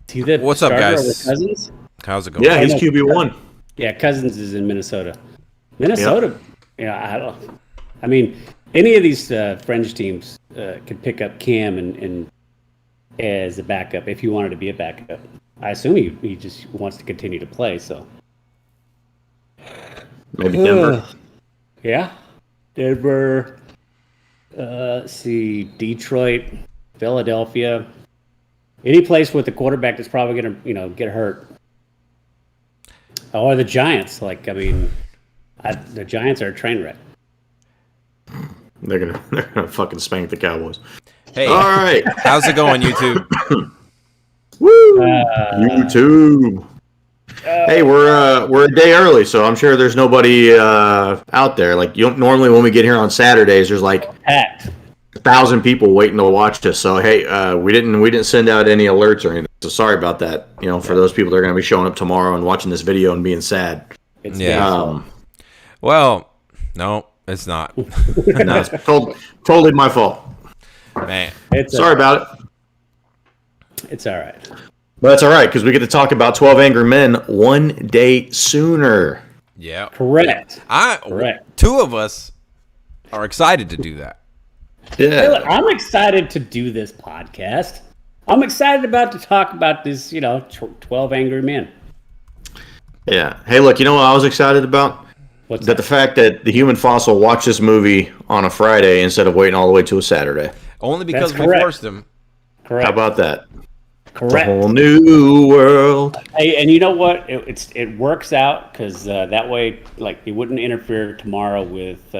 See the What's up, starter guys? over Cousins? How's it going? Yeah, he's QB1. Yeah, Cousins is in Minnesota. Minnesota, I don't. I mean, any of these fringe teams could pick up Cam and as a backup if he wanted to be a backup. I assume he just wants to continue to play. So Maybe Denver. yeah, Denver. Let's see, Detroit, Philadelphia. Any place with a quarterback that's probably going to get hurt. Or the Giants. Like, I mean, the Giants are a train wreck. They're gonna fucking spank the Cowboys. Hey, All right. how's it going, YouTube? Woo! YouTube. Hey, we're a day early, so I'm sure there's nobody out there. Like normally when we get here on Saturdays, there's like Packed. 1,000 people waiting to watch us. So hey, we didn't send out any alerts or anything. So sorry about that. For those people that are going to be showing up tomorrow and watching this video and being sad. It's Well, no, it's not. No, it's totally my fault. Man, Sorry about it. It's all right. But that's all right because we get to talk about 12 Angry Men one day sooner. yeah. Correct. Correct. Two of us are excited to do that. Hey, look, Yeah. I'm excited to do this podcast. I'm excited to talk about this, 12 Angry Men. Yeah. Hey, look, you know what I was excited about? What's The fact that the human fossil watched this movie on a Friday instead of waiting all the way to a Saturday. Only because That's we correct. forced him. Correct. How about that? It's a Correct. whole new world. Hey, and you know what? It works out because that way, like, it wouldn't interfere tomorrow with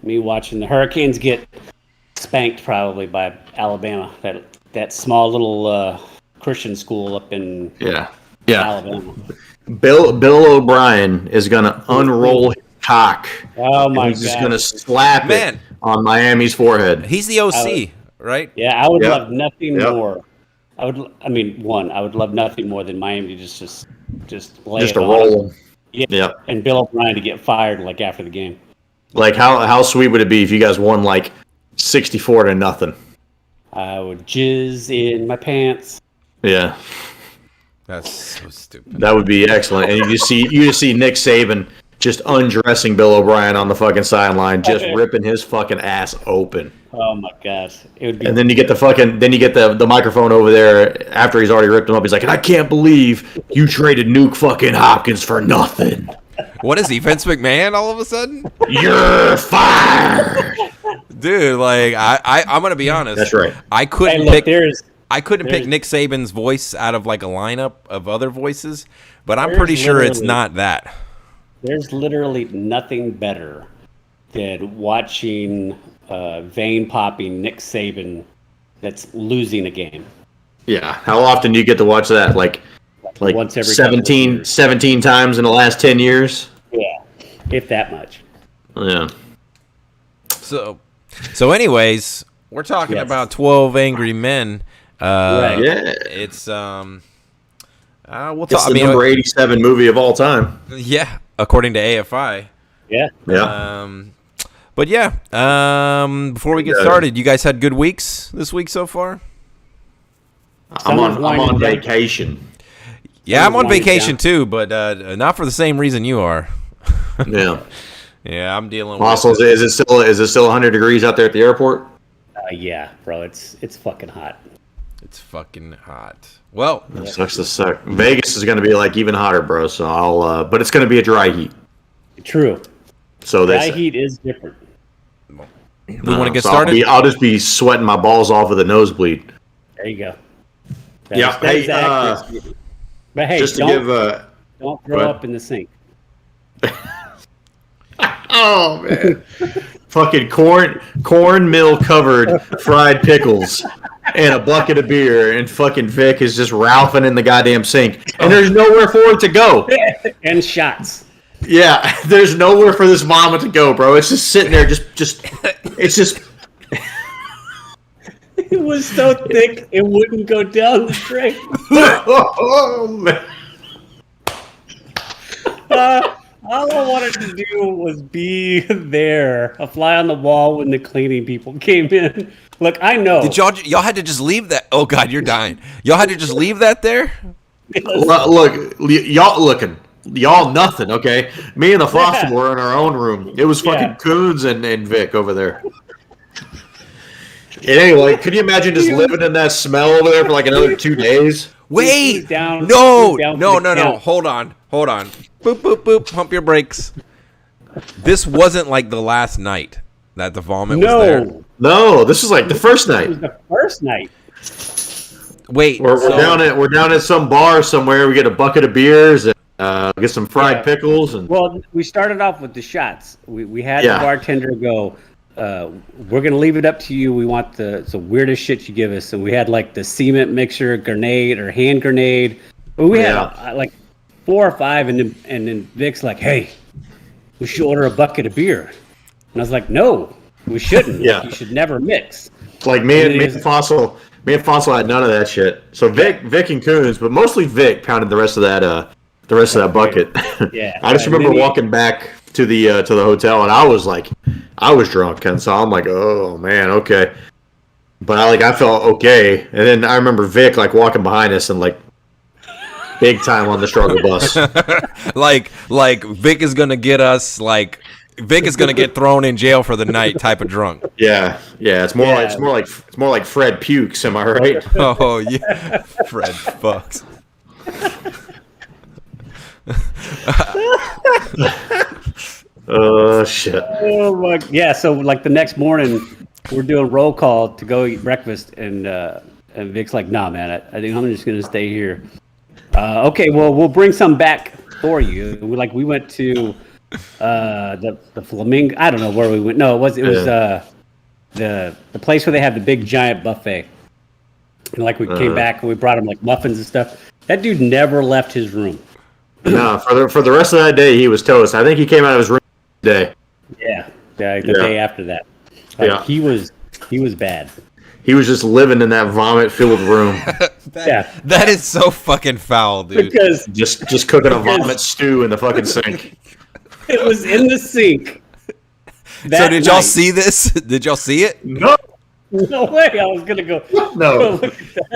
me watching the Hurricanes get spanked probably by Alabama. That small little Christian school up in Yeah. Alabama. Bill O'Brien is going to unroll his cock. Oh my He's just God. going to slap Man. it on Miami's forehead. He's the OC, right? Yeah, I would Yep. love nothing Yep. more. I would love nothing more than Miami to just lay Just it a on roll. them. Yeah. Yep. And Bill O'Brien to get fired like after the game. Like, how sweet would it be if you guys won like 64-0? I would jizz in my pants. Yeah. That's so stupid. That would be excellent. And you just see Nick Saban just undressing Bill O'Brien on the fucking sideline, just ripping his fucking ass open. Oh my gosh, it would be. And then you get the microphone over there after he's already ripped him up. He's like, "And I can't believe you traded Nuke fucking Hopkins for nothing. What is he, Vince McMahon all of a sudden? You're fired." Dude, like I'm gonna be honest. That's right. I couldn't Hey, look, pick. I couldn't pick there's- Nick Saban's voice out of like a lineup of other voices, but I'm There's pretty sure it's literally- not that. There's literally nothing better than watching vein popping Nick Saban that's losing a game. Yeah. How often do you get to watch that? Like Once every couple of 17 years. times in the last 10 years? Yeah, if that much. Yeah. So anyways, we're talking Yes. about 12 Angry Men. Right. Yeah. It's we'll It's talk. the number 87 movie of all time. Yeah, according to AFI. Yeah. Yeah. But yeah, before we get Yeah. started, you guys had good weeks this week so far? I'm on winding down. vacation. Yeah, I'm on winding vacation down. too, but not for the same reason you are. Yeah. Yeah, I'm dealing Also, with is it still 100 degrees out there at the airport? Yeah, bro, it's fucking hot. It's fucking hot. Well, That sucks to suck. Vegas is going to be like even hotter, bro. So but it's going to be a dry heat. True. So Dry that's heat is different. we want to get so started. I'll just be sweating my balls off with a nosebleed. There you go. Yeah, That is hey, accurate. But hey, Just to don't, give don't go throw ahead. up in the sink. oh man, fucking cornmeal covered fried pickles and a bucket of beer, and fucking Vic is just ralphing in the goddamn sink, and there's nowhere for it to go. And shots. Yeah, there's nowhere for this vomit to go, bro. It's just sitting there, it's just. It was so thick it wouldn't go down the drain. Oh man. All I wanted to do was be there, a fly on the wall when the cleaning people came in. Look, I know. Did y'all had to just leave that? Oh God, you're dying. Y'all had to just leave that there? Look, y'all nothing, okay? Me and the Foster were in our own room. It was fucking Coons and Vic over there. And anyway, could you imagine just living in that smell over there for like another 2 days? Wait, No. Hold on. Boop, boop, boop. Pump your brakes. This wasn't like the last night that the vomit was there. No, this is like the first It night. was the first night. Wait, we're down at some bar somewhere. We get a bucket of beers and get some fried pickles. And well, we started off with the shots. We had the bartender go, we're gonna leave it up to you. We want the weirdest shit you give us. And we had like the cement mixer grenade or hand grenade. But we had like 4 or 5, and then Vic's like, "Hey, we should order a bucket of beer." And I was like, "No, we shouldn't. Yeah. You should never mix." like me and Fossil had none of that shit. So Vic and Coons, but mostly Vic pounded the rest of that bucket. Yeah. I just remember walking back to the hotel, and I was drunk, and so I'm like, oh man, okay. But I felt okay, and then I remember Vic like walking behind us and like big time on the struggle bus. like Vic is gonna get us like. Vic is gonna get thrown in jail for the night, type of drunk. Yeah. It's more like Fred Pukes. Am I right? Oh yeah, Fred fucks. Oh shit. Oh my, yeah. So like the next morning, we're doing roll call to go eat breakfast, and Vic's like, "Nah, man, I think I'm just gonna stay here." Okay, well, we'll bring some back for you. We went to the Flamingo. I don't know where we went. No, it was the place where they have the big giant buffet. And we came back and we brought him like muffins and stuff. That dude never left his room. No, for the rest of that day he was toast. I think he came out of his room today. Yeah, the day after that. He was bad. He was just living in that vomit-filled room. That is so fucking foul, dude. Because just cooking a vomit stew in the fucking sink. It was in the sink. So did y'all see this? Did y'all see it? No way. I was gonna go. No,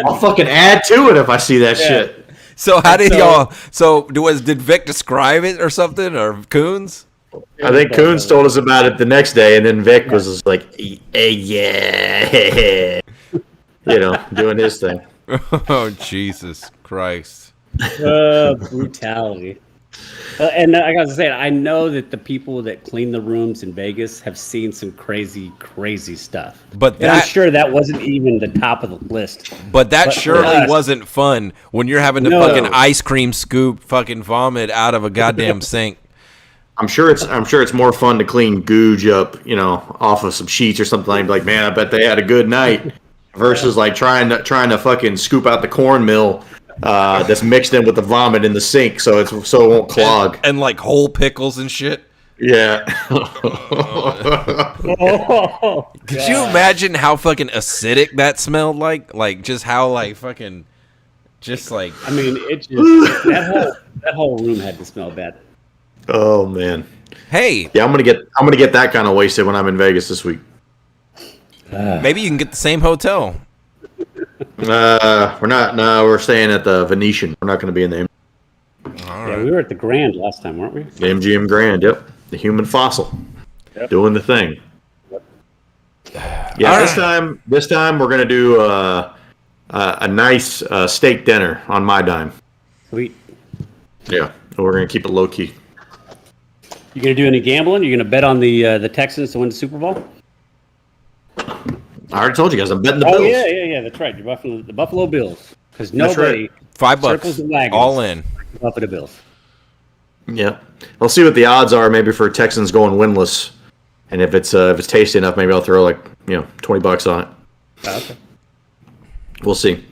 I'll fucking add to it if I see that shit. So how did y'all? So did Vic describe it or something, or Coons? I think Coons told us about it the next day, and then Vic was just like, yeah, doing his thing. Oh, Jesus Christ. Brutality. And I gotta say, I know that the people that clean the rooms in Vegas have seen some crazy, crazy stuff. But I'm sure that wasn't even the top of the list. But that surely wasn't fun when you're having to fucking ice cream scoop fucking vomit out of a goddamn sink. I'm sure it's more fun to clean googe up, off of some sheets or something. Like, man, I bet they had a good night. Versus like trying to fucking scoop out the cornmeal that's mixed in with the vomit in the sink, so it won't clog. And like whole pickles and shit. Yeah. Could you imagine how fucking acidic that smelled like? Like just how like fucking, just like. I mean, it just that whole room had to smell bad. Oh man. Hey. Yeah, I'm gonna get that kind of wasted when I'm in Vegas this week. Maybe you can get the same hotel. We're not. No, we're staying at the Venetian. We're not going to be in the. Yeah, we were at the Grand last time, weren't we? The MGM Grand. Yep, the human fossil, doing the thing. Yeah, this time we're going to do a nice steak dinner on my dime. Sweet. Yeah, we're going to keep it low key. You going to do any gambling? You going to bet on the Texans to win the Super Bowl? I already told you guys I'm betting the Bills. Oh yeah, that's right. You're the Buffalo Bills, because nobody $5 all in. Buffalo Bills. Yeah, I'll see what the odds are. Maybe for Texans going winless, and if it's tasty enough, maybe I'll throw like $20 on it. Oh, okay. We'll see.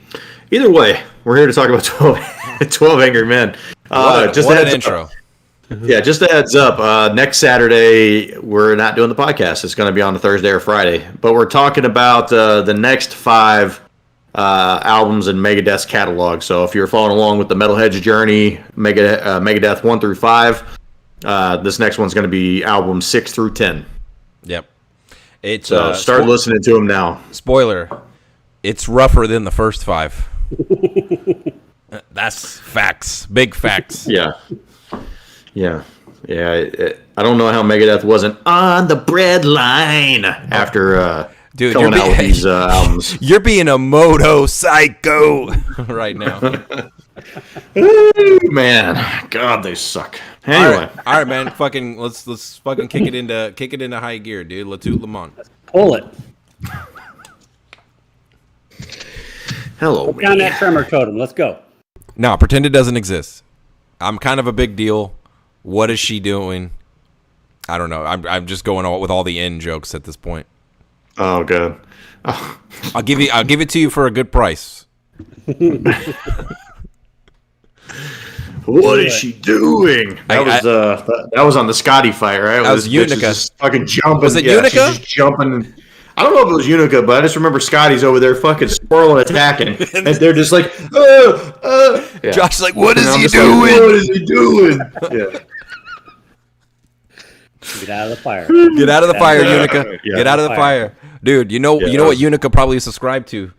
Either way, we're here to talk about 12 Angry Men. What an intro. Yeah, just a heads up. Next Saturday, we're not doing the podcast. It's going to be on a Thursday or Friday. But we're talking about the next 5 albums in Megadeth's catalog. So if you're following along with the Metalhead's journey, Megadeth 1 through 5, This next one's going to be album 6 through 10. Yep. It's So start listening to them now. Spoiler: it's rougher than the first 5. That's facts. Big facts. Yeah. I don't know how Megadeth wasn't on the bread line after Dude, coming out with these albums. You're being a moto psycho right now. Ooh, man, God, they suck. Anyway, all right, man. Fucking let's fucking kick it into high gear, dude. Latoot Lamont. Pull it. hello, Down me. that tremor totem. Let's go. No, pretend it doesn't exist. I'm kind of a big deal. What is she doing? I don't know. I'm just going with all the in jokes at this point. Oh, God. Oh. I'll give it to you for a good price. What is she doing? That was on the Scotty fight, right? That was Unica. Just fucking jumping. Was it Unica? Unica? She's just jumping. I don't know if it was Unica, but I just remember Scotty's over there fucking swirling, attacking, and they're just like, Yeah. Josh's like, what is he doing? doing? What is he doing? Yeah. Get out of the fire. Get out of the fire, Unica. Yeah. Get out of the fire. Dude, you know what Unica probably subscribed to?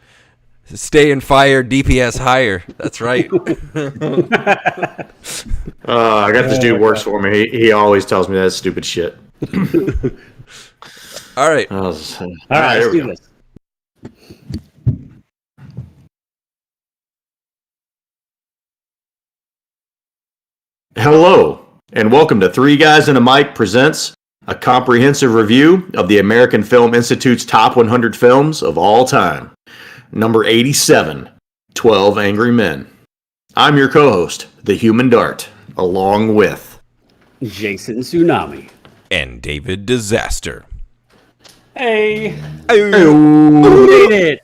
Stay in fire, DPS higher. That's right. I got this dude works for me. He always tells me that stupid shit. All right. All right, let's do this. Hello, and welcome to Three Guys and a Mic presents a comprehensive review of the American Film Institute's top 100 films of all time. Number 87, 12 Angry Men. I'm your co-host, the Human Dart, along with Jason Tsunami. And David Disaster. Hey. Hey. We did it.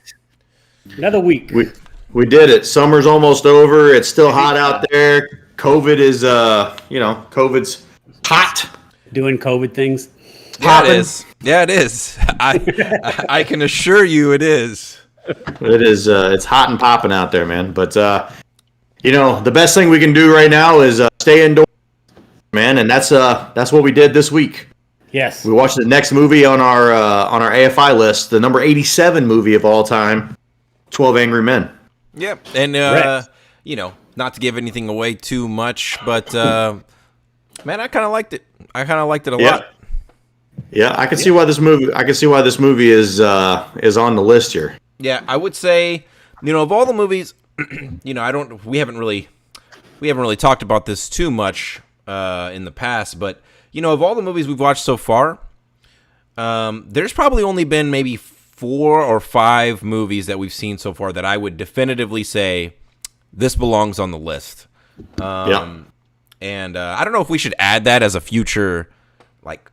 Another week. We did it. Summer's almost over. It's still hot out there. COVID is, COVID's hot. Doing COVID things. Yeah, it is. Yeah, it is. I can assure you it is. It is. It's hot and popping out there, man. But the best thing we can do right now is stay indoors, man. And that's what we did this week. Yes. We watched the next movie on our AFI list, the number 87 movie of all time, 12 Angry Men. Yep. And not to give anything away too much, but man, I kind of liked it. I kind of liked it a lot. Yeah, I can see why this movie. is on the list here. Yeah, I would say, of all the movies, we haven't really talked about this too much in the past, but of all the movies we've watched so far, there's probably only been maybe 4 or 5 movies that we've seen so far that I would definitively say this belongs on the list. And I don't know if we should add that as a future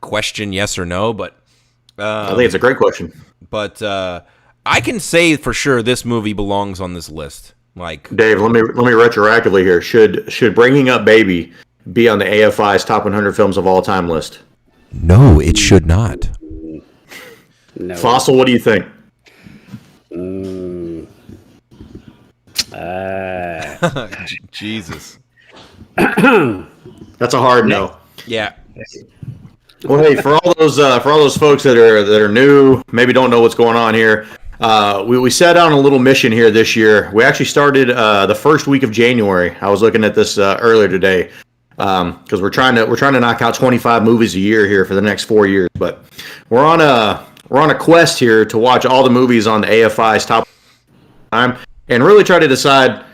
question, yes or no, but I think it's a great question. But I can say for sure this movie belongs on this list. Dave, let me retroactively here. Should Bringing Up Baby be on the AFI's top 100 films of all time list? No, it should not. No. Fossil, what do you think? Jesus. That's a hard no. Yeah. Well, hey, for all those folks that are new, maybe don't know what's going on here. We set out on a little mission here this year. We actually started the first week of January. I was looking at this earlier today because we're trying to knock out 25 movies a year here for the next 4 years. But we're on a quest here to watch all the movies on the AFI's top time and really try to decide,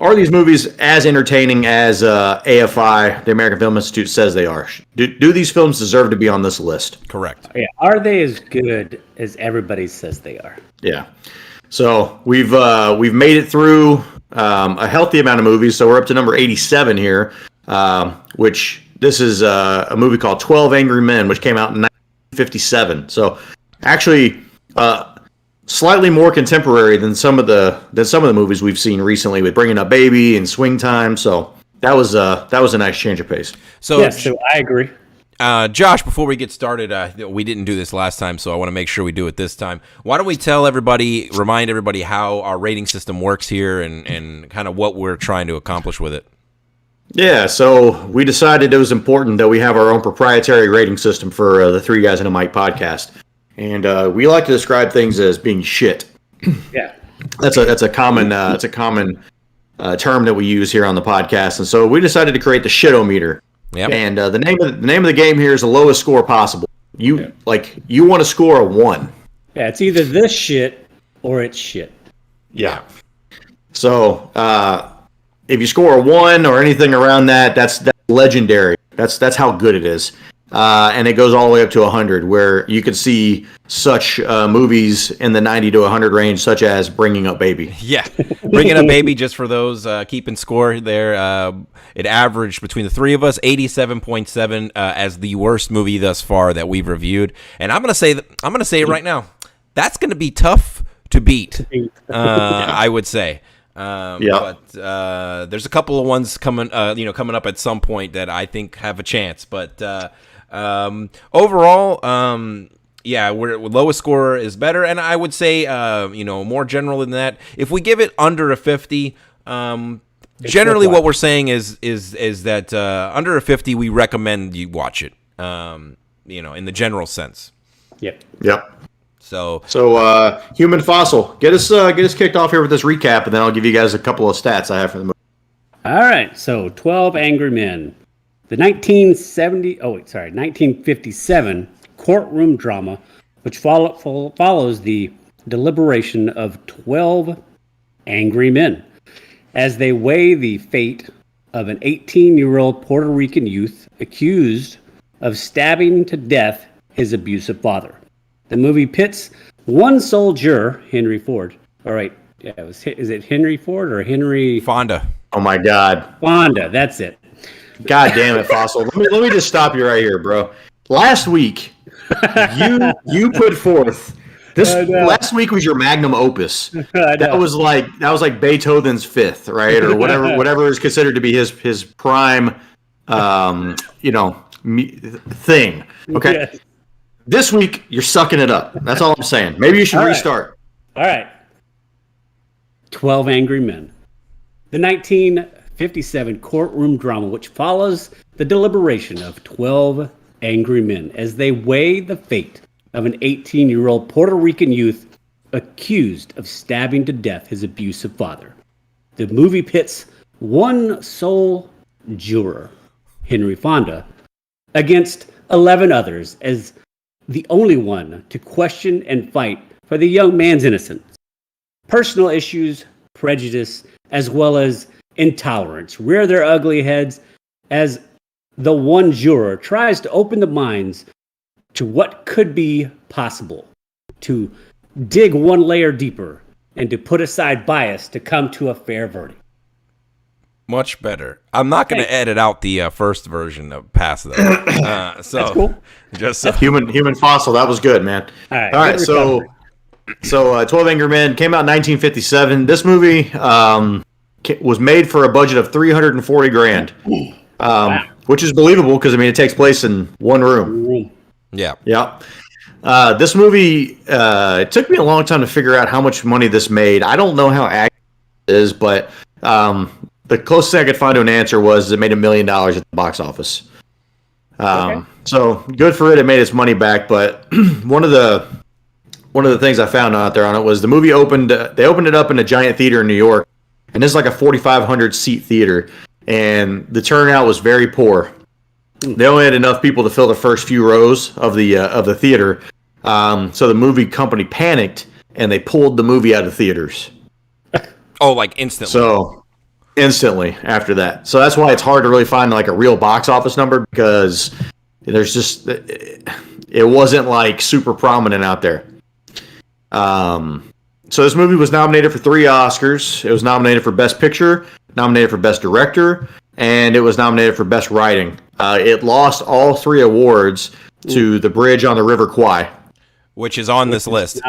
are these movies as entertaining as AFI, the American Film Institute, says they are? Do these films deserve to be on this list? Correct. Yeah. Are they as good as everybody says they are? Yeah. So we've made it through a healthy amount of movies. So we're up to number 87 here, which this is a movie called 12 Angry Men, which came out in 1957. So actually, slightly more contemporary than some of the movies we've seen recently with Bringing Up Baby and Swing Time. So that was a nice change of pace. So, yes, so I agree. Josh, before we get started, we didn't do this last time, so I want to make sure we do it this time. Why don't we remind everybody how our rating system works here and kind of what we're trying to accomplish with it? Yeah, so we decided it was important that we have our own proprietary rating system for the Three Guys and a Mic podcast, and we like to describe things as being shit. Yeah, That's a common term that we use here on the podcast, and so we decided to create the shitometer. Yep. And the name of the game here is the lowest score possible. You want to score a 1. yeah. It's either this shit or it's shit. Yeah. So if you score a 1 or anything around that, that's legendary. That's how good it is. And it goes all the way up to 100, where you could see such movies in the 90 to 100 range, such as Bringing Up Baby. Yeah, Bringing Up Baby, just for those keeping score there, it averaged between the three of us 87.7 as the worst movie thus far that we've reviewed. And I'm gonna say it right now. That's gonna be tough to beat. I would say. But there's a couple of ones coming up at some point that I think have a chance. But overall, yeah, we're lowest score is better, and I would say, more general than that. If we give it under a 50, generally what we're saying is that under a 50, we recommend you watch it. In the general sense. Yep. So Human Fossil, get us kicked off here with this recap, and then I'll give you guys a couple of stats I have for the movie. All right, so 12 Angry Men. The 1957 courtroom drama, which follows the deliberation of 12 angry men as they weigh the fate of an 18-year-old Puerto Rican youth accused of stabbing to death his abusive father. The movie pits one sole juror, Henry Ford. All right, yeah, is it Henry Ford or Henry Fonda? Oh my God, Fonda? That's it. God damn it, Fossil. Let me just stop you right here, bro. Last week, you put forth this. Last week was your magnum opus. That was like Beethoven's fifth, right, or whatever is considered to be his prime, thing. Okay. Yes. This week, you're sucking it up. That's all I'm saying. Maybe you should restart. All right. 12 Angry Men. The 1957 courtroom drama, which follows the deliberation of 12 angry men as they weigh the fate of an 18-year-old Puerto Rican youth accused of stabbing to death his abusive father. The movie pits one sole juror, Henry Fonda, against 11 others as the only one to question and fight for the young man's innocence. Personal issues, prejudice, as well as intolerance rear their ugly heads as the one juror tries to open the minds to what could be possible, to dig one layer deeper, and to put aside bias to come to a fair verdict. Much better. I'm not going to edit out the first version of past that. So That's cool. Just Human Fossil, that was good, man. All right. All right, so 12 Angry Men came out in 1957. This movie was made for a budget of $340,000, Wow. which is believable because it takes place in one room. yeah. Yeah. This movie, it took me a long time to figure out how much money this made. I don't know how accurate it is, but the closest I could find to an answer was it made $1 million at the box office. So good for it. It made its money back. But one of the things I found out there on it was the movie opened. They opened it up in a giant theater in New York, and this is like a 4,500 seat theater, and the turnout was very poor. They only had enough people to fill the first few rows of the theater. So the movie company panicked and they pulled the movie out of theaters. Oh, like instantly. So instantly after that. So that's why it's hard to really find like a real box office number, because there's just, it wasn't like super prominent out there. So this movie was nominated for 3 Oscars. It was nominated for Best Picture, nominated for Best Director, and it was nominated for Best Writing. It lost all 3 awards to The Bridge on the River Kwai, which is on this list.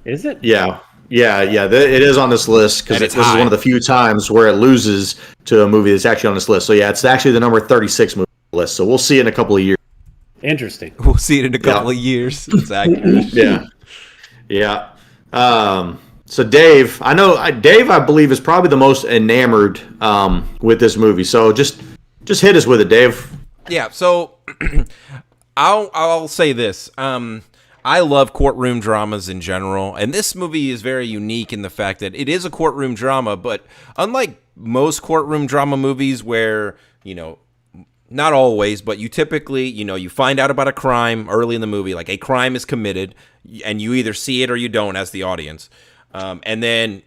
Is it? Yeah. It is on this list because this is one of the few times where it loses to a movie that's actually on this list. So yeah, it's actually the number 36 movie on the list. So we'll see it in a couple of years. Interesting. We'll see it in a couple of years. It's accurate. Yeah. So Dave, I believe is probably the most enamored with this movie. So just Just hit us with it, Dave. Yeah, so I'll say this. I love courtroom dramas in general, and this movie is very unique in the fact that it is a courtroom drama, but unlike most courtroom drama movies where, not always, but you typically, you find out about a crime early in the movie, like a crime is committed, and you either see it or you don't as the audience. And then,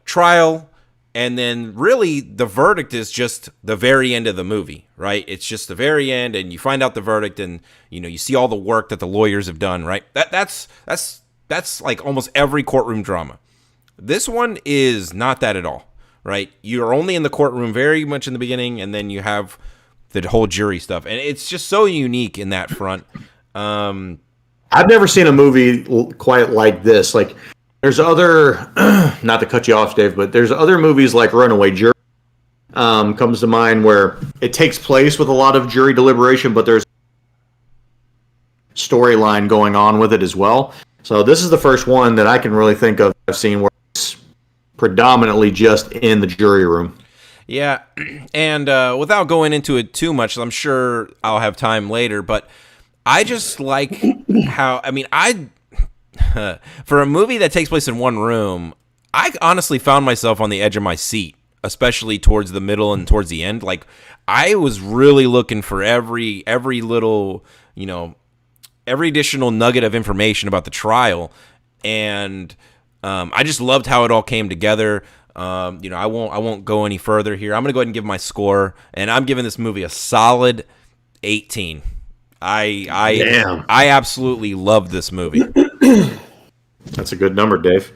trial, and then really the verdict is just the very end of the movie, right? It's just the very end, and you find out the verdict, and you see all the work that the lawyers have done, right? That's like almost every courtroom drama. This one is not that at all, right? You're only in the courtroom very much in the beginning, and then you have the whole jury stuff, and it's just so unique in that front. I've never seen a movie quite like this. Like, there's other, not to cut you off, Dave, but there's other movies like Runaway Jury, comes to mind, where it takes place with a lot of jury deliberation, but there's storyline going on with it as well. So this is the first one that I can really think of I've seen where it's predominantly just in the jury room. Yeah, and without going into it too much, I'm sure I'll have time later, but I just like how, for a movie that takes place in one room, I honestly found myself on the edge of my seat, especially towards the middle and towards the end. Like, I was really looking for every little, every additional nugget of information about the trial, and I just loved how it all came together. I won't go any further here. I'm gonna go ahead and give my score, and I'm giving this movie a solid 18. I absolutely love this movie. That's a good number, Dave.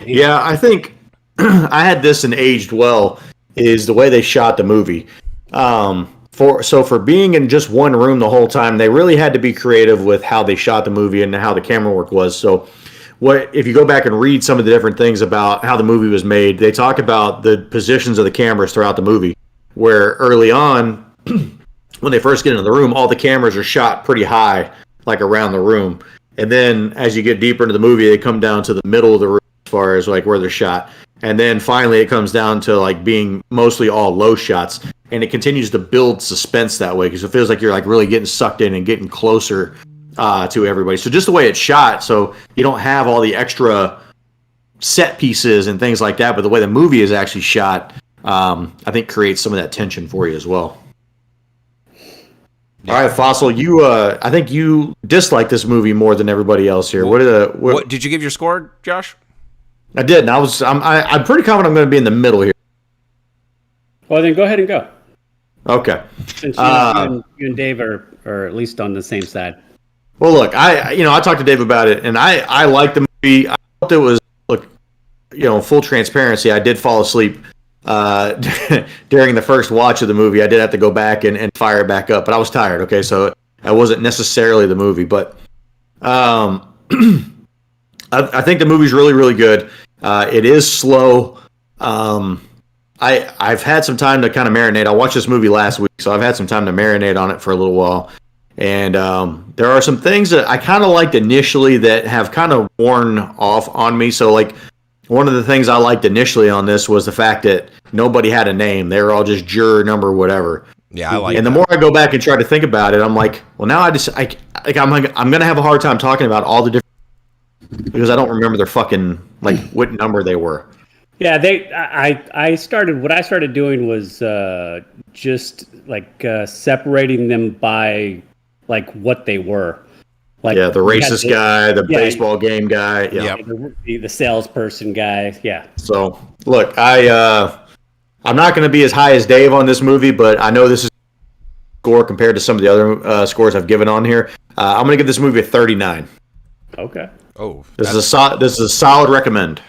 Yeah, I think I had this and aged well is the way they shot the movie. For being in just one room the whole time, they really had to be creative with how they shot the movie and how the camera work was. So if you go back and read some of the different things about how the movie was made, they talk about the positions of the cameras throughout the movie, where early on, when they first get into the room, all the cameras are shot pretty high, like around the room. And then as you get deeper into the movie, they come down to the middle of the room as far as like where they're shot. And then finally it comes down to like being mostly all low shots. And it continues to build suspense that way because it feels like you're like really getting sucked in and getting closer to everybody. So just the way it's shot, so you don't have all the extra set pieces and things like that, but the way the movie is actually shot, I think creates some of that tension for you as well. Yeah. All right, Fossil, I think you dislike this movie more than everybody else here. What did you give your score, Josh? I did, and I'm pretty confident I'm going to be in the middle here. Well, then go ahead and go. Okay. Since you and Dave are at least on the same side. Well, look, I talked to Dave about it, and I liked the movie. I felt it was, full transparency, I did fall asleep during the first watch of the movie. I did have to go back and fire it back up, but I was tired, okay? So I wasn't necessarily the movie, but I think the movie's really, really good. It is slow. I've had some time to kind of marinate. I watched this movie last week, so I've had some time to marinate on it for a little while. And there are some things that I kind of liked initially that have kind of worn off on me. So, like, one of the things I liked initially on this was the fact that nobody had a name. They were all just juror number whatever. Yeah, I like. And the more I go back and try to think about it, I'm like, well, now I'm gonna have a hard time talking about all the different because I don't remember their fucking like what number they were. Yeah, I started doing was just like separating them by like what they were. Like, yeah, the racist guy, the baseball game guy, yeah, the salesperson guy, yeah. So look, I'm not going to be as high as Dave on this movie, but I know this is a score compared to some of the other scores I've given on here. I'm going to give this movie a 39. Okay. Oh, this is a solid recommend.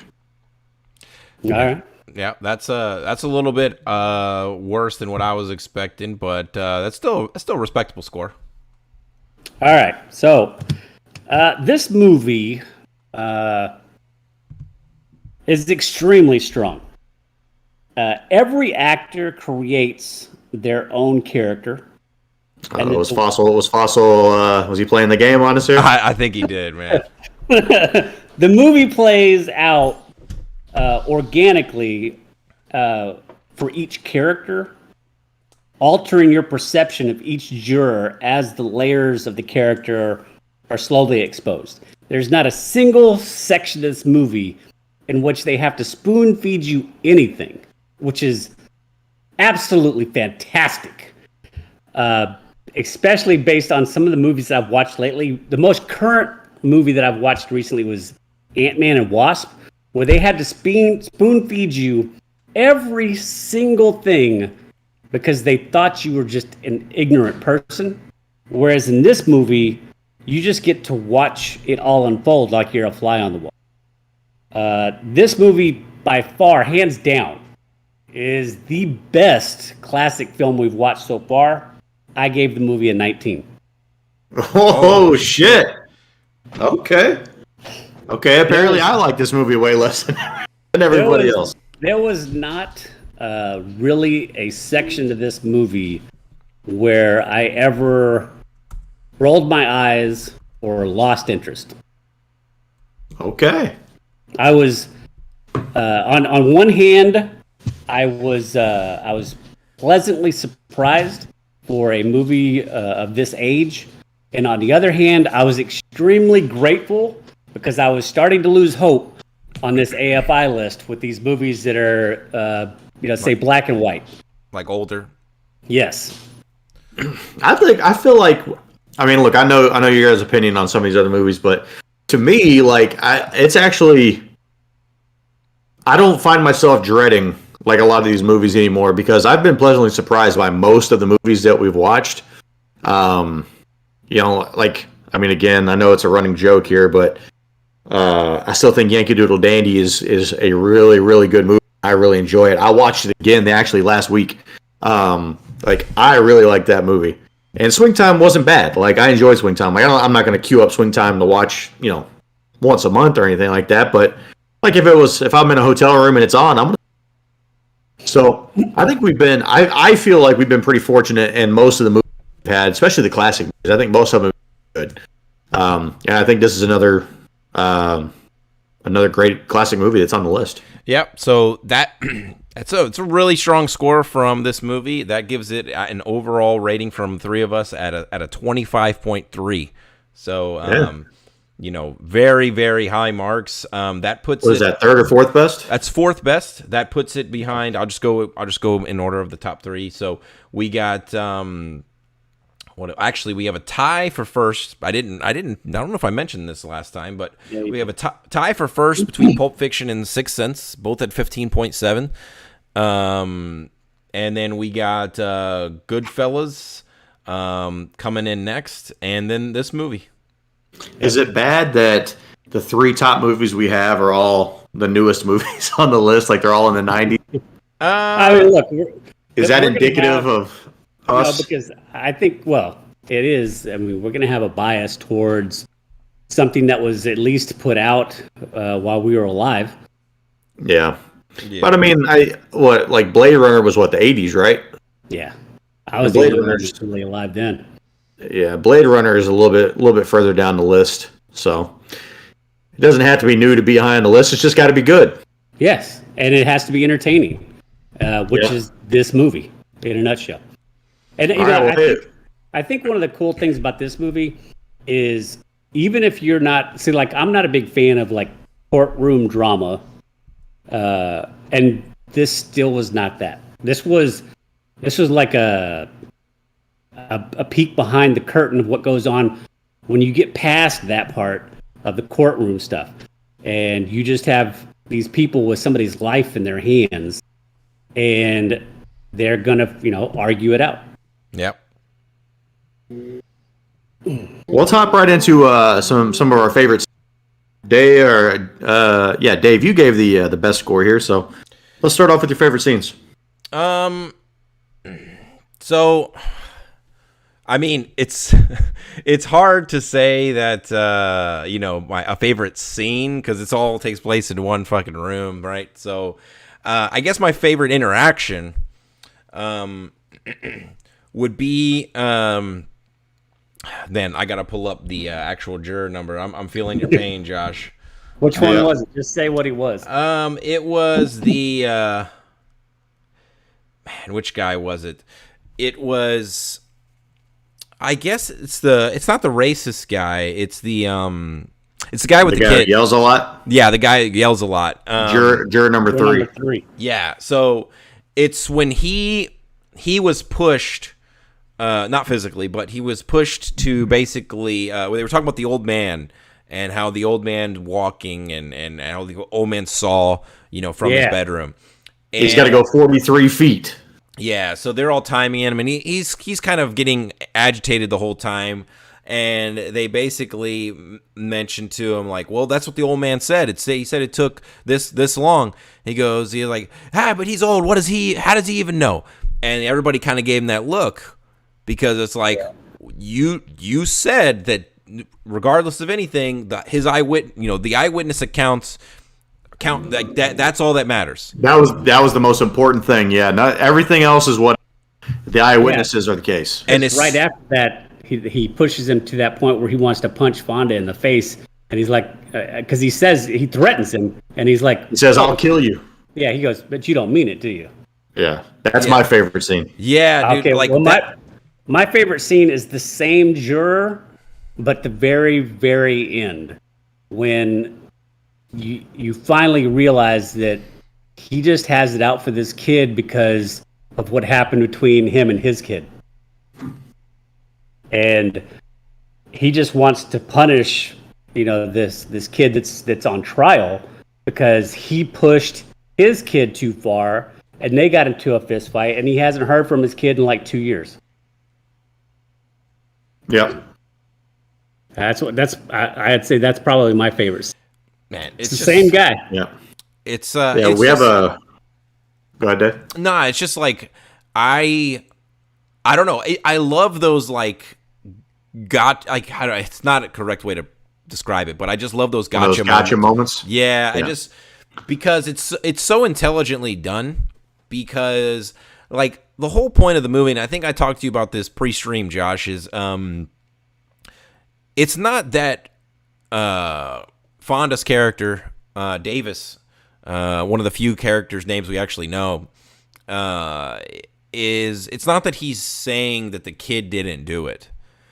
All right. Yeah, that's a little bit worse than what I was expecting, but that's still a respectable score. All right, so this movie is extremely strong. Every actor creates their own character. And was Fossil? Was he playing the game on us here? I think he did, man. The movie plays out organically for each character, altering your perception of each juror as the layers of the character are slowly exposed. There's not a single section of this movie in which they have to spoon feed you anything, which is absolutely fantastic. Especially based on some of the movies I've watched lately. The most current movie that I've watched recently was Ant-Man and Wasp, where they had to spoon feed you every single thing because they thought you were just an ignorant person. Whereas in this movie, you just get to watch it all unfold like you're a fly on the wall. This movie, by far, hands down, is the best classic film we've watched so far. I gave the movie a 19. Oh, shit. Okay. Apparently I like this movie way less than everybody else. There was not really a section to this movie where I ever rolled my eyes or lost interest. Okay. I was on one hand, I was pleasantly surprised for a movie of this age, and on the other hand, I was extremely grateful because I was starting to lose hope on this AFI list with these movies that are, say black and white, like older. Yes. I feel like, I mean, look, I know your guys' opinion on some of these other movies, but to me, like, it's actually, I don't find myself dreading like a lot of these movies anymore because I've been pleasantly surprised by most of the movies that we've watched. Like, I mean, again, I know it's a running joke here, but I still think Yankee Doodle Dandy is a really, really good movie. I really enjoy it. I watched it again actually last week. Like, I really liked that movie. And Swing Time wasn't bad. Like, I enjoyed Swing Time. Like, I'm not going to queue up Swing Time to watch, once a month or anything like that. But like, if I'm in a hotel room and it's on, I'm gonna. So I think I feel like we've been pretty fortunate in most of the movies we've had, especially the classic movies. I think most of them are good. And I think this is another great classic movie that's on the list. Yep. So it's a really strong score from this movie. That gives it an overall rating from three of us at a 25.3. So very, very high marks. That puts what is that, third or fourth best? That's fourth best. That puts it behind. I'll just go in order of the top three. So we got we have a tie for first. I don't know if I mentioned this last time, but we have a tie for first between Pulp Fiction and Sixth Sense, both at 15.7. And then we got Goodfellas coming in next, and then this movie. Is it bad that the three top movies we have are all the newest movies on the list? Like, they're all in the 90s? I mean, look. Is that indicative of us? No, because I think, it is. I mean, we're going to have a bias towards something that was at least put out while we were alive. Yeah. But I mean, Blade Runner was the 80s, right? Yeah. I was really alive then. Yeah, Blade Runner is a little bit further down the list, so it doesn't have to be new to be high on the list. It's just got to be good. Yes, and it has to be entertaining, which is this movie in a nutshell. And I think one of the cool things about this movie is even if you're not I'm not a big fan of like courtroom drama, and this still was not that. This was like a peek behind the curtain of what goes on when you get past that part of the courtroom stuff, and you just have these people with somebody's life in their hands, and they're gonna argue it out. Yep. We'll hop right into some of our favorites. Dave, you gave the best score here, so let's start off with your favorite scenes. So, I mean, it's hard to say that a favorite scene because it all takes place in one fucking room, right? So, I guess my favorite interaction would be then I gotta pull up the actual juror number. I'm feeling your pain, Josh. Which one was it? Just say what he was. It was the man. Which guy was it? it was, I guess it's not the racist guy. It's the guy with the guy kid. that yells a lot. Yeah, the guy who yells a lot. Juror number three. Yeah, so it's when he was pushed, not physically, but he was pushed to basically. They were talking about the old man and how the old man walking and how the old man saw, from his bedroom. And he's got to go 43 feet. Yeah, so they're all timing him, and he's kind of getting agitated the whole time. And they basically mentioned to him, like, well, that's what the old man said. He said it took this long. He's like, but he's old. How does he even know? And everybody kind of gave him that look, because it's like, you said that regardless of anything, the eyewitness accounts count, like that's all that matters. That was the most important thing. Yeah, not everything else is what the eyewitnesses are the case. And it's right after that. He pushes him to that point where he wants to punch Fonda in the face, and he's like, because he threatens him, and he's like, he says, "I'll kill you." Yeah, he goes, "But you don't mean it, do you?" Yeah, that's my favorite scene. Yeah, dude, okay. Like well, my favorite scene is the same juror, but the very, very end, when you finally realize that he just has it out for this kid because of what happened between him and his kid. And he just wants to punish, this kid that's on trial because he pushed his kid too far, and they got into a fist fight, and he hasn't heard from his kid in like 2 years. Yep. I'd say that's probably my favorite. Man, it's the same guy. Yeah. It's have a. Go ahead, Dave. No, it's just like I don't know. I love those it's not a correct way to describe it, but I just love those gotcha moments. Yeah, I just, because it's so intelligently done, because like the whole point of the movie, and I think I talked to you about this pre-stream, Josh, is it's not that Fonda's character, Davis, one of the few characters' names we actually know, it's not that he's saying that the kid didn't do it.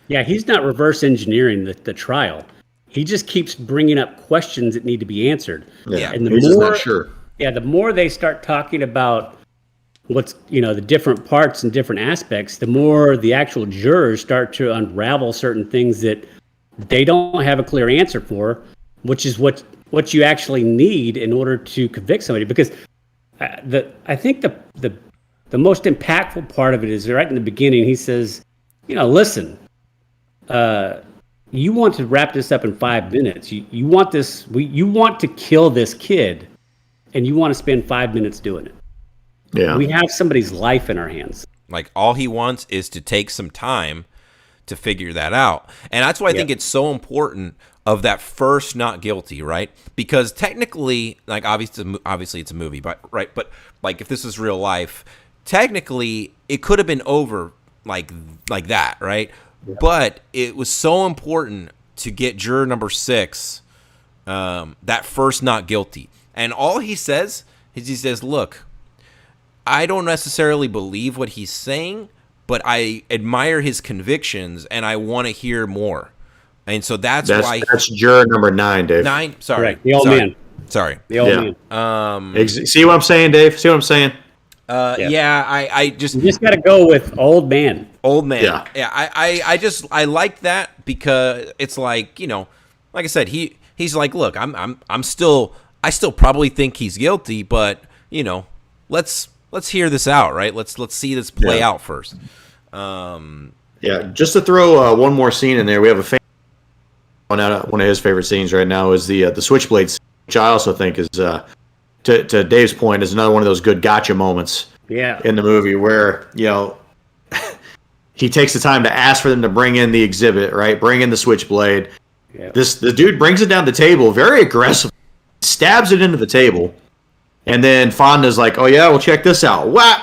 Yeah, he's not reverse engineering the trial. He just keeps bringing up questions that need to be answered. Yeah, and he's just not sure. Yeah, the more they start talking about what's the different parts and different aspects, the more the actual jurors start to unravel certain things that they don't have a clear answer for, which is what you actually need in order to convict somebody. Because I think the most impactful part of it is right in the beginning. He says, listen. You want to wrap this up in 5 minutes. You want this. You want to kill this kid, and you want to spend 5 minutes doing it. Yeah, we have somebody's life in our hands. Like, all he wants is to take some time to figure that out, and that's why I think it's so important of that first not guilty, right? Because technically, like obviously it's a movie, but right, but like if this is real life, technically it could have been over like that, right? But it was so important to get juror number 6, that first not guilty. And all he says is, he says, look, I don't necessarily believe what he's saying, but I admire his convictions and I want to hear more. And so that's why. That's juror number 9, Dave. 9? Sorry. Correct. The old man. Sorry. The old man. See what I'm saying, Dave? See what I'm saying? I just. You just got to go with old man. Old man. Yeah. I like that, because it's like, like I said, he's like, look, I still probably think he's guilty, but let's hear this out, right? Let's see this play out first. Just to throw one more scene in there, we have a fan. One of his favorite scenes right now is the Switchblade scene, which I also think is, to Dave's point, is another one of those good gotcha moments. In the movie where he takes the time to ask for them to bring in the exhibit, right? Bring in the Switchblade. Yeah. The dude brings it down the table very aggressively, stabs it into the table, and then Fonda's like, "Oh yeah, well check this out. What?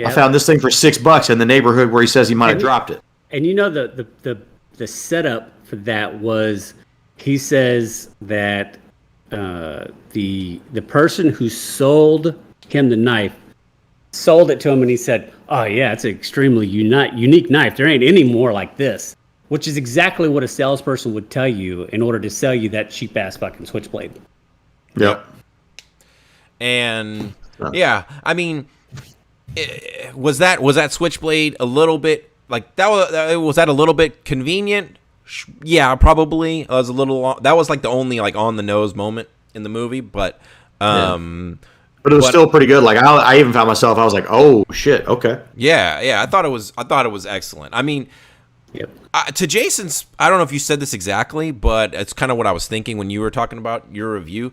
I found this thing for $6 in the neighborhood where he says he might have dropped it." And the setup for that was, he says that the person who sold him the knife sold it to him, and he said, "Oh yeah, it's an extremely unique knife. There ain't any more like this." Which is exactly what a salesperson would tell you in order to sell you that cheap ass fucking switchblade. Yep. And yeah, I mean, was that switchblade a little bit like that? Was that a little bit convenient? Yeah, probably. It was a little. That was like the only like on the nose moment in the movie, but But it was still pretty good. Like I even found myself, I was like, "Oh shit, okay." Yeah. I thought it was excellent. I mean, to Jason's, I don't know if you said this exactly, but it's kind of what I was thinking when you were talking about your review.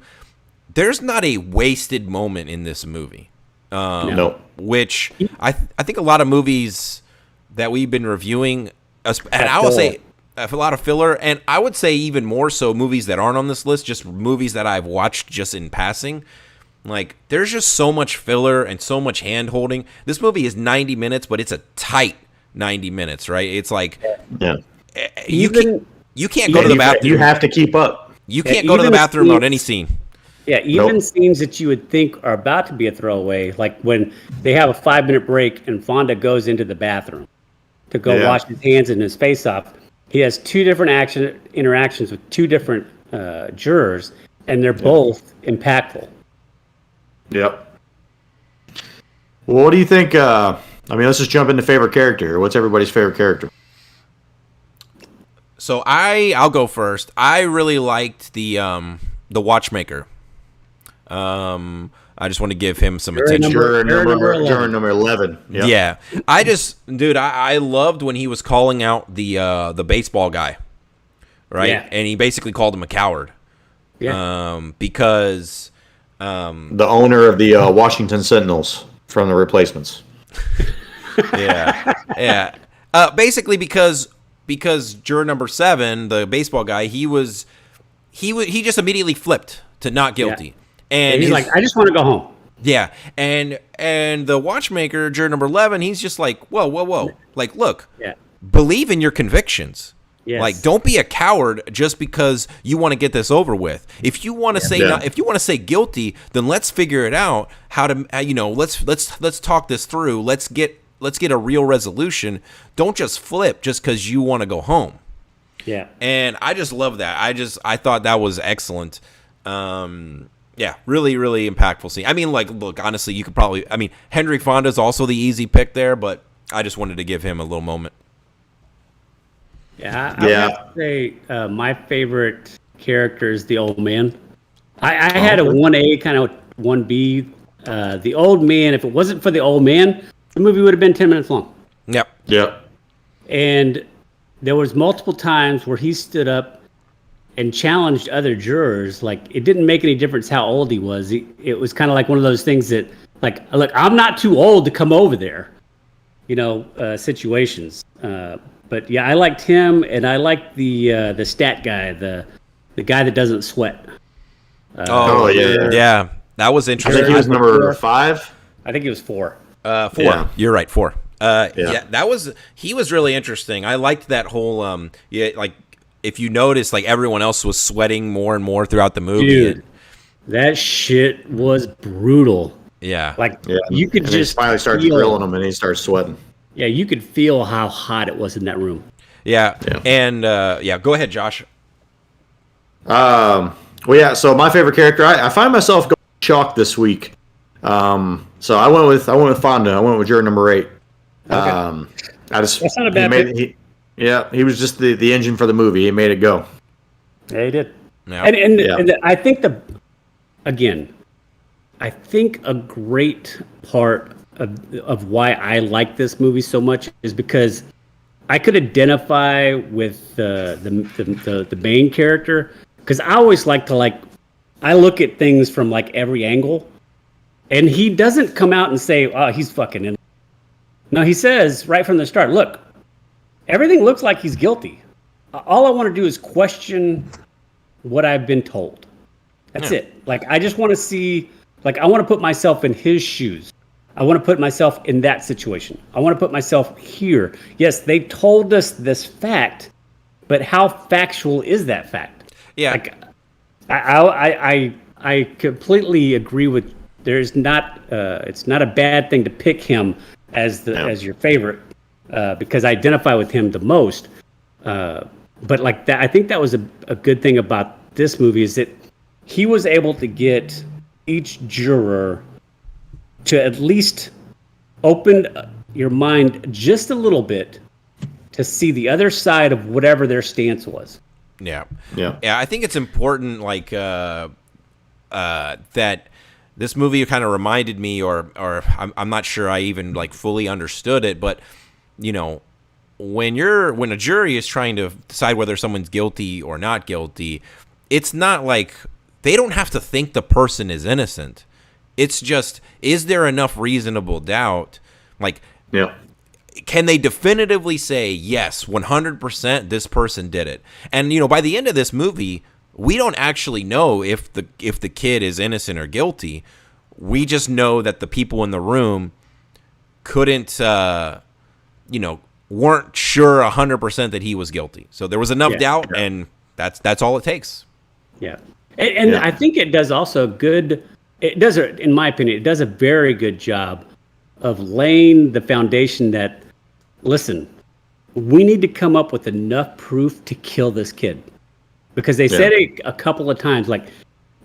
There's not a wasted moment in this movie. No. Which I think a lot of movies that we've been reviewing, and I will say a lot of filler, and I would say even more so movies that aren't on this list, just movies that I've watched just in passing. Like, there's just so much filler and so much hand-holding. This movie is 90 minutes, but it's a tight 90 minutes, right? It's like, you can't go to the bathroom. You have to keep up. You can't go to the bathroom on any scene. Yeah, even scenes that you would think are about to be a throwaway, like when they have a 5-minute break and Fonda goes into the bathroom to go wash his hands and his face off. He has two different interactions with two different jurors, and they're both impactful. Yep. Well, what do you think? I mean, let's just jump into favorite character. What's everybody's favorite character? So I'll go first. I really liked the watchmaker. I just want to give him some attention. Juror number 11. Yep. Yeah. I loved when he was calling out the baseball guy, right? Yeah. And he basically called him a coward. Yeah. Because the owner of the Washington Sentinels from the Replacements. Yeah. Basically because juror number 7, the baseball guy, he just immediately flipped to not guilty. Yeah. And he's like, I just want to go home. Yeah, and the watchmaker, juror number 11, he's just like, whoa. Like, look, believe in your convictions. Yes. Like, don't be a coward just because you want to get this over with. If you want to if you want to say guilty, then let's figure it out. How to, let's talk this through. Let's get a real resolution. Don't just flip just because you want to go home. Yeah, and I just love that. I thought that was excellent. Yeah, really, really impactful scene. I mean, like, look, honestly, you could probably... I mean, Henry Fonda's also the easy pick there, but I just wanted to give him a little moment. Yeah, I would have to say my favorite character is the old man. I had a 1A, kind of 1B. The old man, if it wasn't for the old man, the movie would have been 10 minutes long. Yep. And there was multiple times where he stood up and challenged other jurors. Like, it didn't make any difference how old he was. It was kind of like one of those things that, like, look, I'm not too old to come over there, situations. But yeah, I liked him, and I liked the stat guy, the guy that doesn't sweat. Yeah, that was I interesting. think he was number 5. I think he was 4. 4. Yeah. You're right, 4. He was really interesting. I liked that whole like, if you notice, like, everyone else was sweating more and more throughout the movie. Dude, that shit was brutal. Yeah. Like, you could just he finally starts grilling him, and he starts sweating. Yeah, you could feel how hot it was in that room. Yeah. And go ahead, Josh. So my favorite character, I find myself going chalk this week. So I went with Fonda. I went with juror number 8. Okay. That's not a bad pick. He was just the engine for the movie. He made it go. Yeah, he did. Yeah. And I think I think a great part of why I like this movie so much is because I could identify with the main character, because I always like to I look at things from like every angle, and he doesn't come out and say, "Oh, he's fucking in." No, he says right from the start, "Look, everything looks like he's guilty. All I want to do is question what I've been told." That's it. Like, I just want to see, like, I want to put myself in his shoes. I want to put myself in that situation. I want to put myself here. Yes, they told us this fact, but how factual is that fact? Yeah. Like, I completely agree with there's not it's not a bad thing to pick him as as your favorite because I identify with him the most. But like that, I think that was a good thing about this movie is that he was able to get each juror to at least open your mind just a little bit to see the other side of whatever their stance was. Yeah. I think it's important, like that. This movie kind of reminded me, or I'm not sure I even like fully understood it, but you know, when a jury is trying to decide whether someone's guilty or not guilty, it's not like they don't have to think the person is innocent. It's just, is there enough reasonable doubt? Like, can they definitively say, yes, 100% this person did it? And, you know, by the end of this movie, we don't actually know if the kid is innocent or guilty. We just know that the people in the room couldn't, weren't sure 100% that he was guilty. So there was enough doubt, and that's all it takes. Yeah. And I think it does also in my opinion, it does a very good job of laying the foundation that, listen, we need to come up with enough proof to kill this kid. Because they said it a couple of times, like,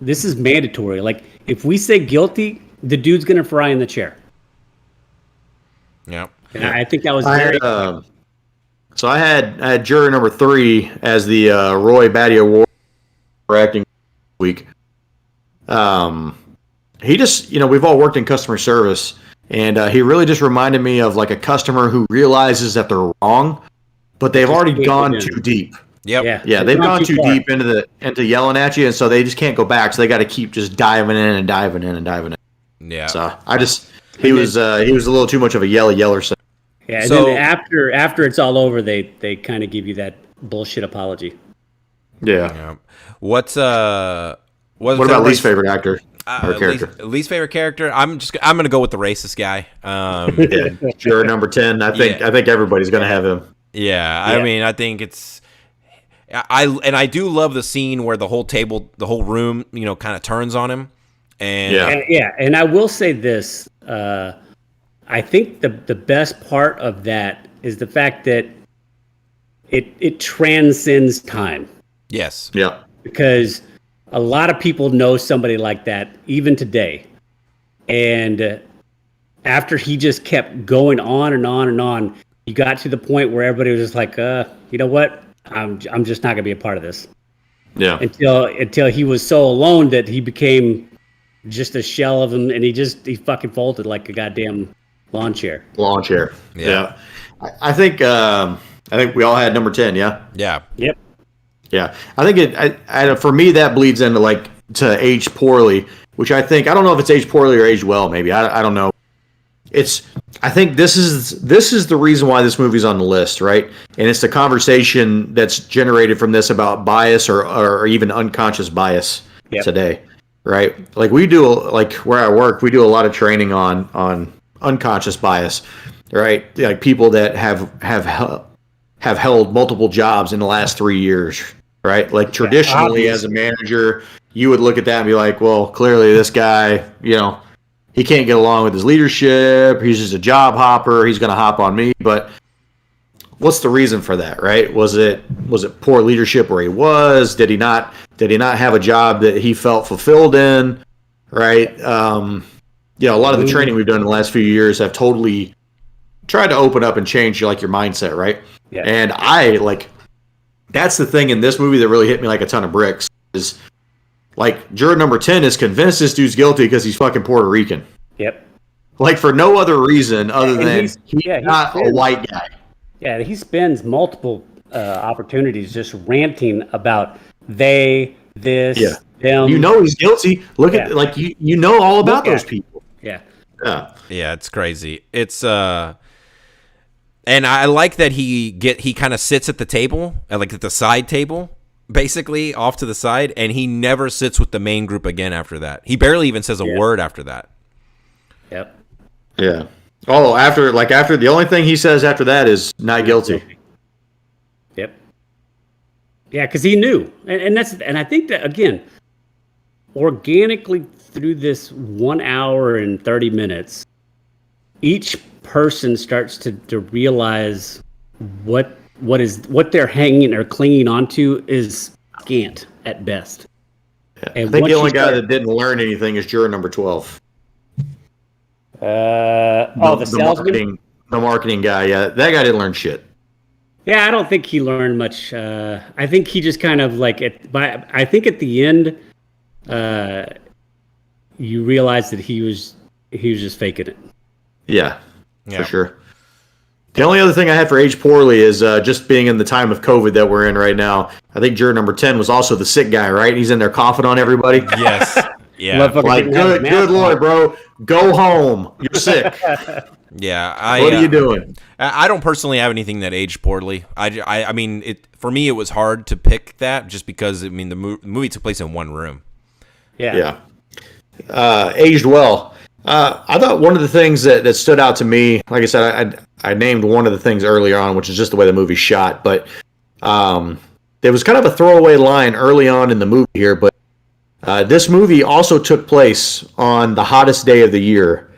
this is mandatory. Like, if we say guilty, the dude's going to fry in the chair. Yeah. And I think that was very... So I had juror number 3 as the Roy Batty Award for acting week. He just, we've all worked in customer service, and he really just reminded me of like a customer who realizes that they're wrong, but they've already gone too deep. Yep. Yeah, they've gone too deep into yelling at you, and so they just can't go back. So they got to keep just diving in and diving in and diving in. Yeah. So he was a little too much of a yeller. So. Yeah, and then after it's all over, they kind of give you that bullshit apology. Yeah. What about least favorite actor or character? Least favorite character? I'm gonna go with the racist guy. Juror number 10. I think everybody's gonna have him. Yeah. I mean, I think it's. I do love the scene where the whole room, kind of turns on him. And I will say this. I think the best part of that is the fact that it transcends time. Yes. Yeah. Because a lot of people know somebody like that even today. And after he just kept going on and on and on, you got to the point where everybody was just like, you know what? I'm just not gonna be a part of this. Yeah. Until he was so alone that he became just a shell of him, and he fucking folded like a goddamn lawn chair. Yeah. I think we all had number 10. Yeah. Yeah. Yep. Yeah. I think for me that bleeds into to age poorly, which I don't know if it's aged poorly or aged well. Maybe I don't know. I think this is the reason why this movie's on the list, right? And it's the conversation that's generated from this about bias or even unconscious bias today, right? Like we do, like where I work, we do a lot of training on unconscious bias, right? Like people that have held multiple jobs in the last 3 years, right? Like traditionally as a manager, you would look at that and be like, well, clearly this guy, he can't get along with his leadership. He's just a job hopper. He's going to hop on me. But what's the reason for that, right? Was it poor leadership where he was? Did he not have a job that he felt fulfilled in, right? A lot of the training we've done in the last few years have totally tried to open up and change your mindset, right? Yeah. And that's the thing in this movie that really hit me like a ton of bricks is. Like, juror number 10 is convinced this dude's guilty because he's fucking Puerto Rican. Yep. Like, for no other reason other than he's not a white guy. Yeah, he spends multiple opportunities just ranting about they, this, them. He's guilty. Look at, all about those people. Yeah. Yeah, it's crazy. It's, and I like that he kind of sits at the table, at the side table. Basically off to the side, and he never sits with the main group again after that. He barely even says a word after that. Yep. Yeah. Oh, after the only thing he says after that is not guilty. Yep. Yeah, because he knew, and I think that again, organically through this 1 hour and 30 minutes, each person starts to realize what they're hanging or clinging onto is scant at best. Yeah. And I think the once only you guy start- that didn't learn anything is juror number 12. the salesman. The marketing guy. Yeah, that guy didn't learn shit. Yeah, I don't think he learned much. I think he just kind of like I think at the end, you realize that he was just faking it. Yeah, Yeah. for sure. The only other thing I had for Age Poorly is just being in the time of COVID that we're in right now. I think juror number 10 was also the sick guy, right? He's in there coughing on everybody. Yes. Yeah. Motherfucker Like, didn't have his mask good Lord, on. bro. Go home. You're sick. Yeah. What are you doing? I don't personally have anything that aged poorly. I mean, for me, it was hard to pick that just because, I mean, the movie took place in one room. Yeah. Aged well. I thought one of the things that stood out to me, like I said, I named one of the things earlier on, which is just the way the movie's shot, but there was kind of a throwaway line early on in the movie here, but this movie also took place on the hottest day of the year.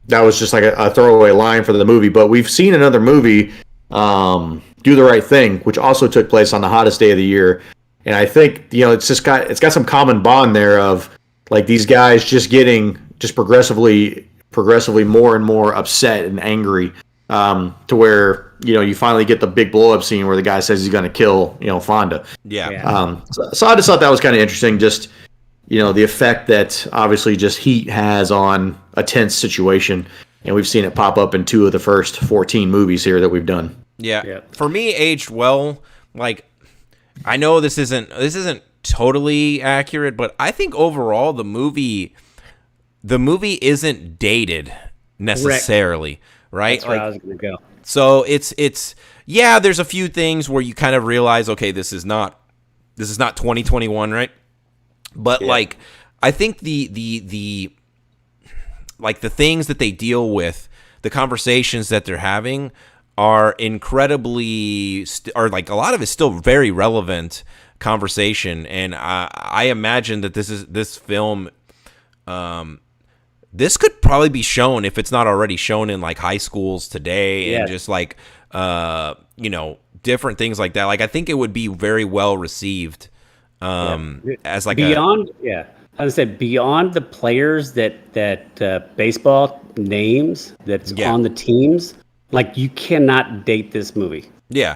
That was just like a throwaway line for the movie, but we've seen another movie, Do the Right Thing, which also took place on the hottest day of the year. And I think, it's got some common bond there of like these guys just getting progressively more and more upset and angry, to where, you finally get the big blow up scene where the guy says he's going to kill, Fonda. Yeah. So I just thought that was kind of interesting. Just, the effect that obviously just heat has on a tense situation. And we've seen it pop up in 2 of the first 14 movies here that we've done. Yeah. Yeah. For me, aged well, like, I know this isn't totally accurate, but I think overall the movie isn't dated necessarily, right? That's where I was going to go. So it's yeah, there's a few things where you kind of realize, okay, this is not 2021, right? But like, I think the like the things that they deal with, the conversations that they're having are incredibly, or like a lot of it's still very relevant conversation. And I imagine that this film, this could probably be shown, if it's not already shown, in like high schools today, and just like, different things like that. Like, I think it would be very well received, as like beyond, I would say beyond the players that baseball names that's on the teams. Like, you cannot date this movie. Yeah.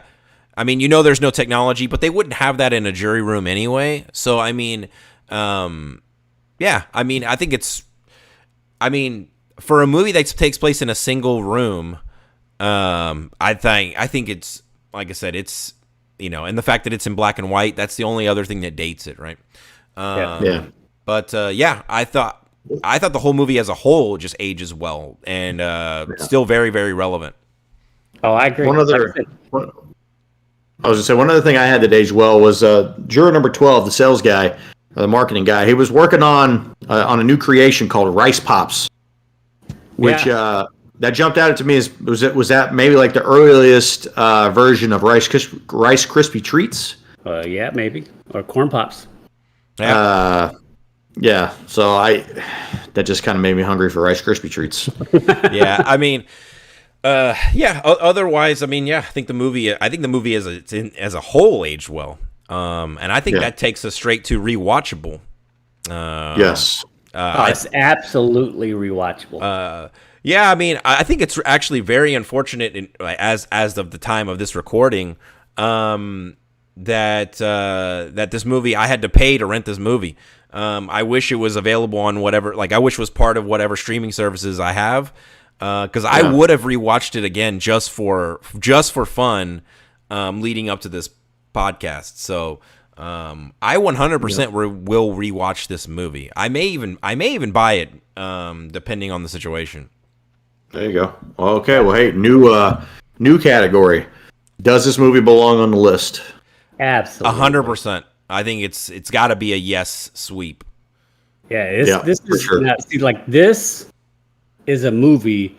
I mean, there's no technology, but they wouldn't have that in a jury room anyway. So, I mean, yeah, I mean, I think for a movie that takes place in a single room, I think it's, like I said, it's, and the fact that it's in black and white, that's the only other thing that dates it, right? Yeah. But, I thought the whole movie as a whole just ages well and still very, very relevant. Oh, I agree. One other thing I had that aged well was juror number 12, the sales guy, the marketing guy. He was working on a new creation called Rice Pops, which that jumped out to me as was that maybe like the earliest version of Rice Krispie treats? Yeah, maybe, or corn pops. Yeah. Yeah. So that just kind of made me hungry for Rice Krispie treats. Yeah, I mean. Otherwise, I mean, I think the movie as a whole aged well. And I think that takes us straight to rewatchable. Yes. It's absolutely rewatchable. Yeah, I mean, I think it's actually very unfortunate as of the time of this recording, that this movie, I had to pay to rent this movie. I wish it was available on whatever, like I wish it was part of whatever streaming services I have. Because I would have rewatched it again just for fun, leading up to this podcast. So I 100% will rewatch this movie. I may even buy it, depending on the situation. There you go. Okay. Well, hey, new category. Does this movie belong on the list? Absolutely. 100%. I think it's got to be a yes sweep. Yeah. This for is sure. this is a movie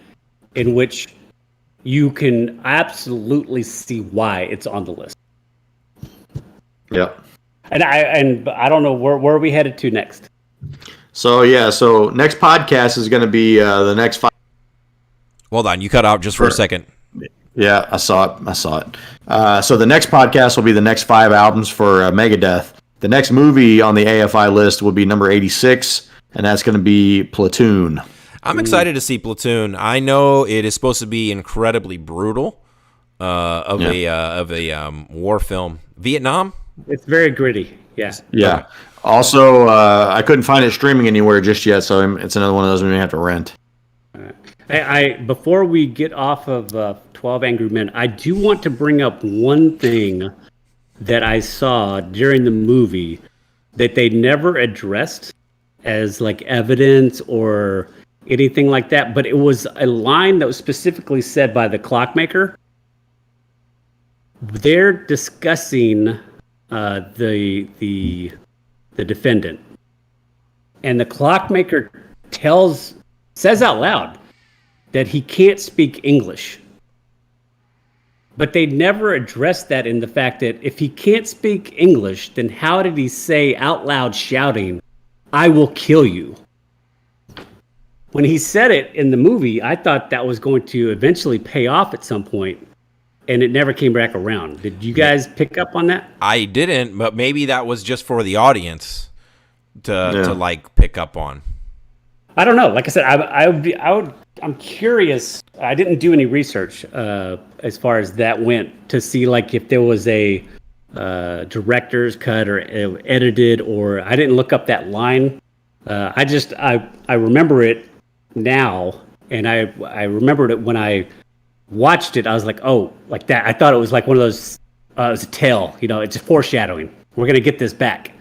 in which you can absolutely see why it's on the list. Yeah. And I don't know where are we headed to next. So next podcast is going to be the next 5. Hold on, you cut out just for a second. Yeah, I saw it. So the next podcast will be the next 5 albums for Megadeth. The next movie on the AFI list will be number 86, and that's going to be Platoon. I'm excited to see Platoon. I know it is supposed to be incredibly brutal of a war film. Vietnam? It's very gritty. Yeah. Yeah. Okay. Also, I couldn't find it streaming anywhere just yet, so it's another one of those we may have to rent. Before we get off of 12 Angry Men, I do want to bring up one thing that I saw during the movie that they never addressed as like evidence or anything like that, but it was a line that was specifically said by the clockmaker. They're discussing the defendant, and the clockmaker says out loud that he can't speak English. But they never addressed that in the fact that if he can't speak English, then how did he say out loud shouting, "I will kill you"? When he said it in the movie, I thought that was going to eventually pay off at some point, and it never came back around. Did you guys pick up on that? I didn't, but maybe that was just for the audience to like pick up on. I don't know. Like I said, I'm curious. I didn't do any research as far as that went to see like if there was a director's cut or edited, or I didn't look up that line. I remember it now, and I remembered it when I watched it. I was like, oh, like that. I thought it was like one of those. It was a tale, it's a foreshadowing. We're gonna get this back,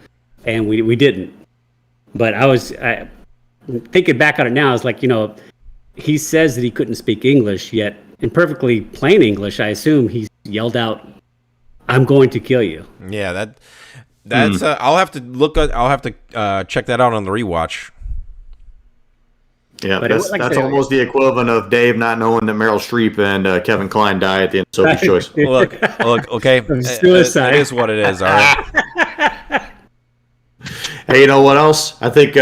and we didn't. But thinking back on it now, I was like, he says that he couldn't speak English, yet in perfectly plain English, I assume he yelled out, "I'm going to kill you." Yeah, that's. I'll have to check that out on the rewatch. Yeah, that's almost the equivalent of Dave not knowing that Meryl Streep and Kevin Kline die at the end of Sophie's Choice. Look, okay, suicide. It is what it is. All right. Hey, you know what else? I think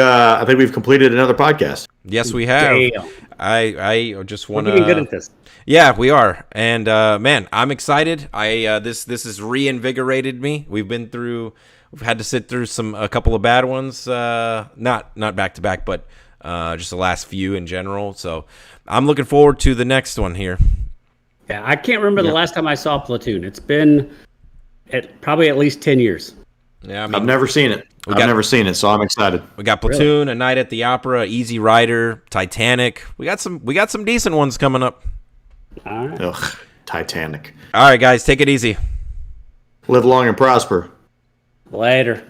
we've completed another podcast. Yes, we have. Damn. I just want to. We're getting good at this. Yeah, we are, and man, I'm excited. This has reinvigorated me. We've had to sit through a couple of bad ones, not back to back, but just the last few in general. So I'm looking forward to the next one here. Yeah, I can't remember the last time I saw Platoon. It's been probably at least 10 years. Yeah, I mean, I've never seen it. So I'm excited. We got Platoon, A Night at the Opera, Easy Rider, Titanic. We got some decent ones coming up. All right. Ugh, Titanic. All right, guys, take it easy. Live long and prosper. Later.